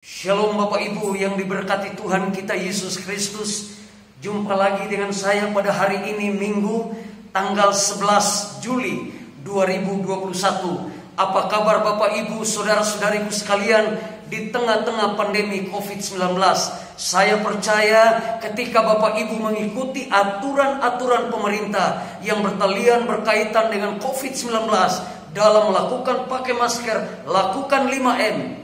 Shalom Bapak Ibu yang diberkati Tuhan kita Yesus Kristus. Jumpa lagi dengan saya pada hari ini Minggu tanggal 11 Juli 2021. Apa kabar Bapak Ibu, saudara-saudariku sekalian di tengah-tengah pandemi COVID-19? Saya percaya ketika Bapak Ibu mengikuti aturan-aturan pemerintah yang bertalian berkaitan dengan COVID-19 dalam melakukan pakai masker, lakukan 5M,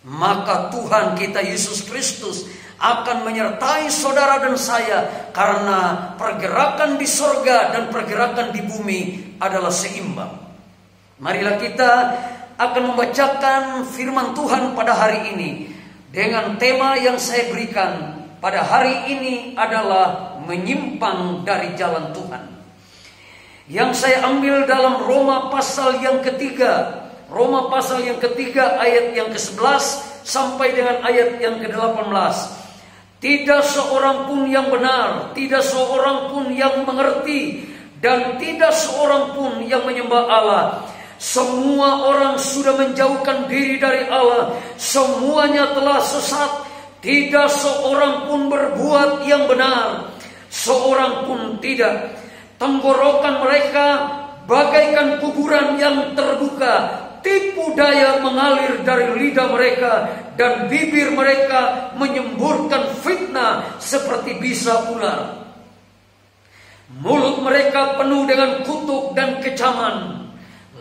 maka Tuhan kita Yesus Kristus akan menyertai saudara dan saya, karena pergerakan di sorga dan pergerakan di bumi adalah seimbang. Marilah kita akan membacakan firman Tuhan pada hari ini dengan tema yang saya berikan pada hari ini adalah menyimpang dari jalan Tuhan, yang saya ambil dalam Roma pasal yang ketiga. Roma pasal yang ketiga ayat yang ke-11 sampai dengan ayat yang ke-18. Tidak seorang pun yang benar, tidak seorang pun yang mengerti, dan tidak seorang pun yang menyembah Allah. Semua orang sudah menjauhkan diri dari Allah. Semuanya telah sesat. Tidak seorang pun berbuat yang benar, seorang pun tidak. Tenggorokan mereka bagaikan kuburan yang terbuka. Tipu daya mengalir dari lidah mereka, dan bibir mereka menyemburkan fitnah seperti bisa ular. Mulut mereka penuh dengan kutuk dan kecaman.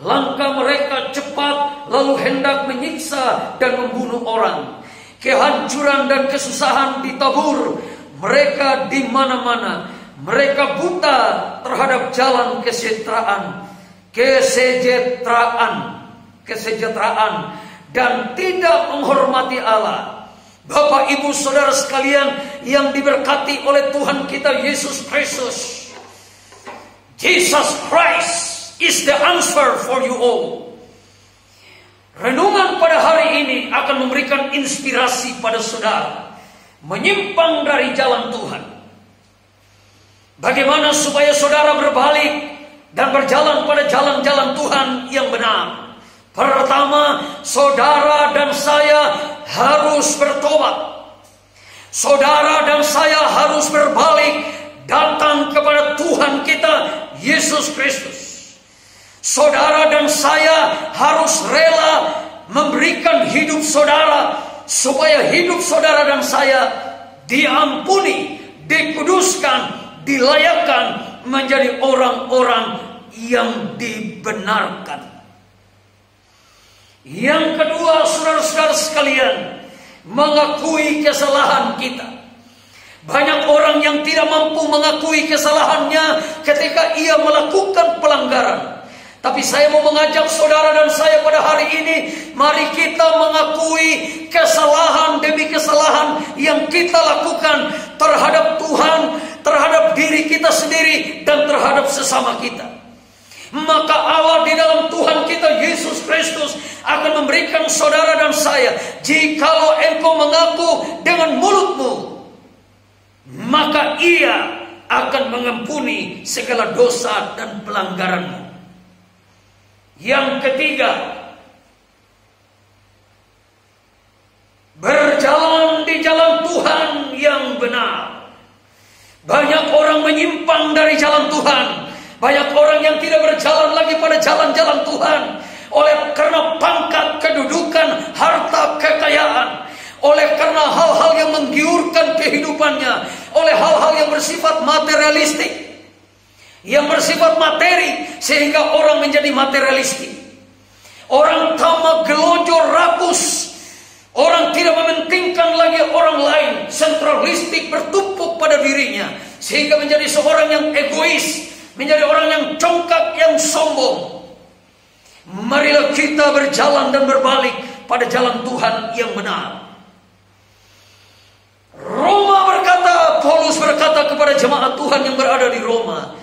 Langkah mereka cepat, lalu hendak menyiksa dan membunuh orang. Kehancuran dan kesusahan ditabur mereka di mana-mana. Mereka buta terhadap jalan kesejahteraan dan tidak menghormati Allah. Bapak Ibu Saudara sekalian yang diberkati oleh Tuhan kita Yesus Kristus, Jesus Christ is the answer for you all. Renungan pada hari ini akan memberikan inspirasi pada saudara menyimpang dari jalan Tuhan. Bagaimana supaya saudara berbalik dan berjalan pada jalan-jalan Tuhan yang benar? Pertama, saudara dan saya harus bertobat. Saudara dan saya harus berbalik, datang kepada Tuhan kita Yesus Kristus. Saudara dan saya harus rela memberikan hidup saudara, supaya hidup saudara dan saya diampuni, dikuduskan, dilayakkan menjadi orang-orang yang dibenarkan. Yang kedua, saudara-saudara sekalian, mengakui kesalahan kita. Banyak orang yang tidak mampu mengakui kesalahannya ketika ia melakukan pelanggaran. Tapi saya mau mengajak saudara dan saya pada hari ini, mari kita mengakui kesalahan demi kesalahan yang kita lakukan terhadap Tuhan, terhadap diri kita sendiri, dan terhadap sesama kita. Maka Allah di dalam Tuhan kita Yesus Kristus akan memberikan saudara dan saya, jikalau engkau mengaku dengan mulutmu, maka Ia akan mengampuni segala dosa dan pelanggaranmu. Yang ketiga, berjalan di jalan Tuhan yang benar. Banyak orang menyimpang dari jalan Tuhan. Banyak orang yang tidak berjalan lagi pada jalan-jalan Tuhan, karena pangkat, kedudukan, harta, kekayaan, karena hal-hal yang menggiurkan kehidupannya, hal-hal yang bersifat materialistik, yang bersifat materi, sehingga orang menjadi materialistik. Orang tamak, gelojo, rakus. Orang tidak mementingkan lagi orang lain, sentralistik, bertumpuk pada dirinya, sehingga menjadi seorang yang egois, menjadi orang yang congkak, yang sombong. Marilah kita berjalan dan berbalik pada jalan Tuhan yang benar. Paulus berkata kepada jemaat Tuhan yang berada di Roma,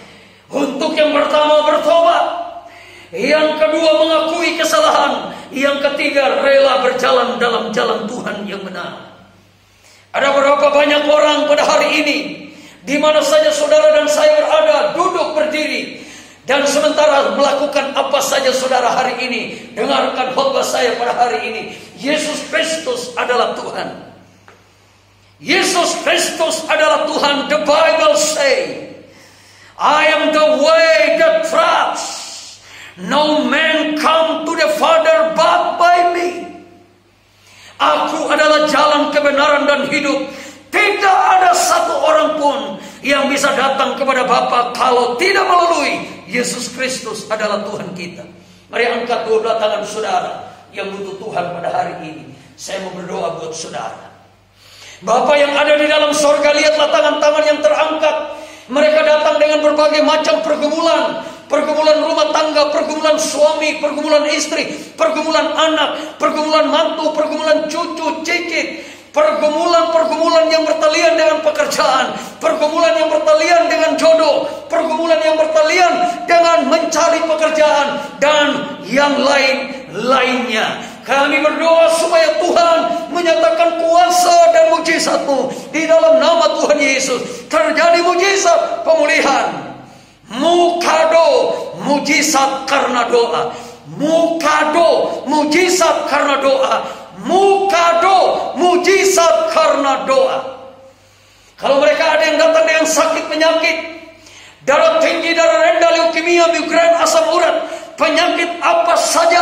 untuk yang pertama bertobat, yang kedua mengakui kesalahan, yang ketiga rela berjalan dalam jalan Tuhan yang benar. Ada berapa banyak orang pada hari ini, di mana saja saudara dan saya berada, duduk berdiri, Dan sementara melakukan apa saja saudara hari ini, dengarkan khotbah saya pada hari ini. Yesus Kristus adalah Tuhan. Yesus Kristus adalah Tuhan. The Bible say, I am the way, the truth. No man come to the Father but by me. Aku adalah jalan kebenaran dan hidup. Tidak ada satu orang pun yang bisa datang kepada Bapa kalau tidak melalui Yesus Kristus adalah Tuhan kita. Mari angkat dua belah tangan saudara yang butuh Tuhan pada hari ini. Saya mau berdoa buat saudara. Bapa yang ada di dalam sorga, lihatlah tangan-tangan yang terangkat. Mereka datang dengan berbagai macam pergumulan. Pergumulan rumah tangga, pergumulan suami, pergumulan istri, pergumulan anak, pergumulan mantu, pergumulan cucu, cicit. Pergumulan-pergumulan yang bertalian dengan pekerjaan, pergumulan yang bertalian dengan jodoh, pergumulan yang bertalian dengan mencari pekerjaan, dan yang lain-lainnya. Kami berdoa supaya Tuhan menyatakan kuasa dan mujizat-Mu di dalam nama Tuhan Yesus. Terjadi mujizat pemulihan. Mukado, mujizat karena doa. Mukado, mujizat karena doa. Mukado, mujizat karena doa. Kalau mereka ada yang datang dengan sakit penyakit, darah tinggi, darah rendah, leukemia, migrain, asam urat, penyakit apa saja,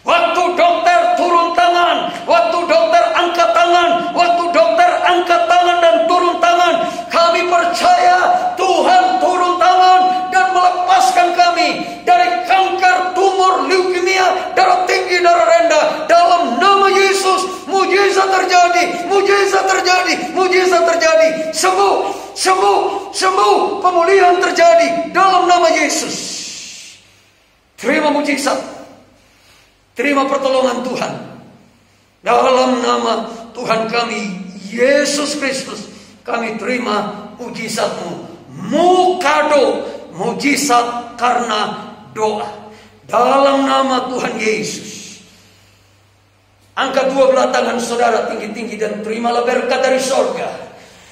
waktu dokter turun tangan, waktu dokter angkat tangan, waktu dokter angkat tangan dan turun tangan, kami percaya Tuhan turun tangan dan melepaskan kami dari kanker, tumor, leukemia, darah tinggi, darah rendah. Dalam nama Yesus, mujizat terjadi, mujizat terjadi, mujizat terjadi. Sembuh, sembuh, sembuh, pemulihan terjadi dalam nama Yesus. Terima mujizat, terima pertolongan Tuhan. Dalam nama Tuhan kami Yesus Kristus, kami terima mujizat-Mu. Mukado, mujizat karena doa. Dalam nama Tuhan Yesus. Angkat dua belah tangan saudara tinggi-tinggi dan terimalah berkat dari sorga.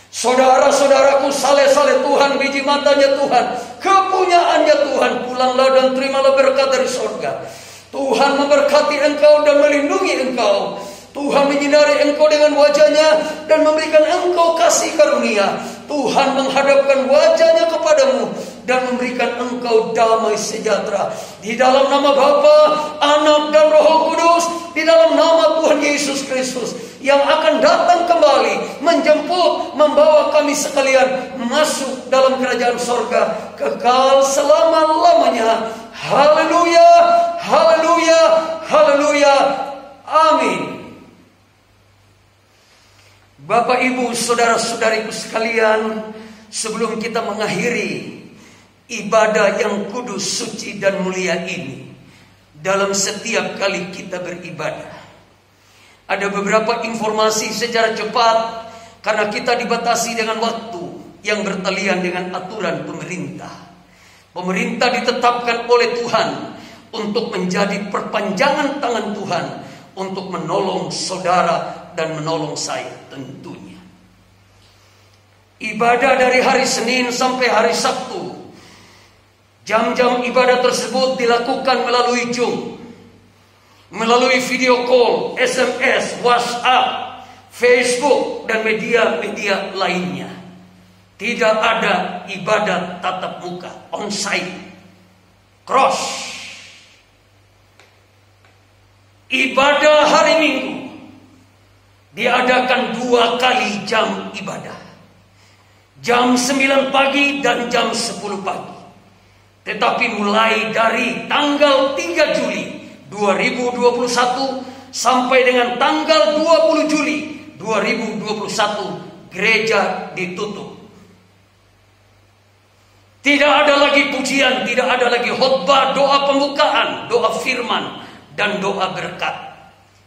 Saudara-saudaraku, saleh-saleh Tuhan, biji matanya Tuhan, kepunyaannya Tuhan, pulanglah dan terimalah berkat dari sorga. Tuhan memberkati engkau dan melindungi engkau. Tuhan menyinari engkau dengan wajahnya dan memberikan engkau kasih karunia. Tuhan menghadapkan wajahnya kepadamu dan memberikan engkau damai sejahtera. Di dalam nama Bapa, Anak dan Roh Kudus, di dalam nama Tuhan Yesus Kristus yang akan datang kembali menjemput, membawa kami sekalian masuk dalam kerajaan sorga kekal selama-lamanya. Haleluya, haleluya, haleluya, amin. Bapak, Ibu, saudara-saudariku sekalian, sebelum kita mengakhiri ibadah yang kudus, suci, dan mulia ini, dalam setiap kali kita beribadah, ada beberapa informasi secara cepat karena kita dibatasi dengan waktu yang bertalian dengan aturan pemerintah. Pemerintah ditetapkan oleh Tuhan untuk menjadi perpanjangan tangan Tuhan untuk menolong saudara dan menolong saya tentunya. Ibadah dari hari Senin sampai hari Sabtu, jam-jam ibadah tersebut dilakukan melalui Zoom, melalui video call, SMS, WhatsApp, Facebook, dan media-media lainnya. Tidak ada ibadah tatap muka, on-site, cross. Ibadah hari Minggu diadakan 2 kali jam ibadah. Jam 9 pagi dan jam 10 pagi. Tetapi mulai dari tanggal 3 Juli 2021 sampai dengan tanggal 20 Juli 2021 gereja ditutup. Tidak ada lagi pujian, tidak ada lagi khotbah, doa pembukaan, doa firman, dan doa berkat.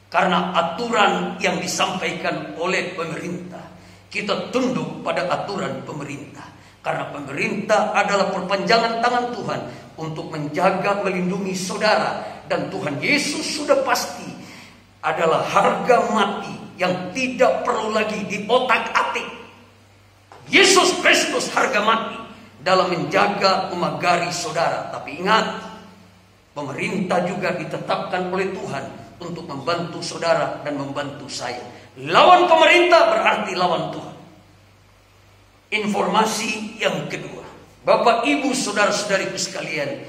Karena aturan yang disampaikan oleh pemerintah, kita tunduk pada aturan pemerintah. Karena pemerintah adalah perpanjangan tangan Tuhan untuk menjaga, melindungi saudara. Dan Tuhan Yesus sudah pasti adalah harga mati yang tidak perlu lagi diotak-atik. Yesus Kristus harga mati. dalam menjaga memagari saudara. Tapi ingat, pemerintah juga ditetapkan oleh Tuhan untuk membantu saudara dan membantu saya. Lawan pemerintah berarti lawan Tuhan. Informasi yang kedua, Bapak Ibu saudara-saudariku sekalian,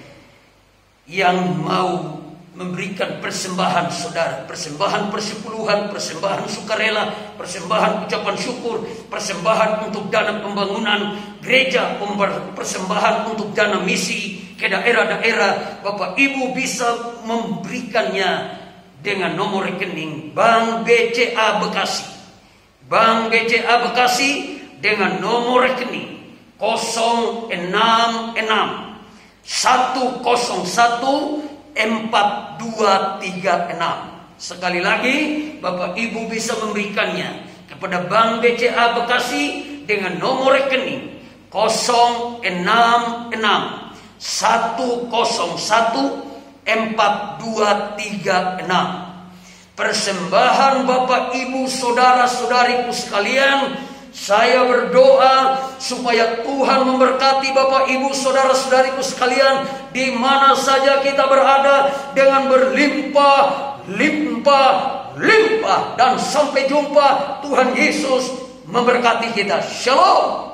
yang mau memberikan persembahan saudara, persembahan persepuluhan, persembahan sukarela, persembahan ucapan syukur, persembahan untuk dana pembangunan gereja, persembahan untuk dana misi ke daerah-daerah, Bapak Ibu bisa memberikannya dengan nomor rekening Bank BCA Bekasi. Bank BCA Bekasi dengan nomor rekening 066 101 4236. Sekali lagi, Bapak Ibu bisa memberikannya kepada Bank BCA Bekasi dengan nomor rekening 066 101 4236. Persembahan Bapak Ibu saudara-saudariku sekalian, saya berdoa supaya Tuhan memberkati Bapak Ibu saudara-saudariku sekalian di mana saja kita berada dengan berlimpah, limpah, dan sampai jumpa. Tuhan Yesus memberkati kita. Shalom.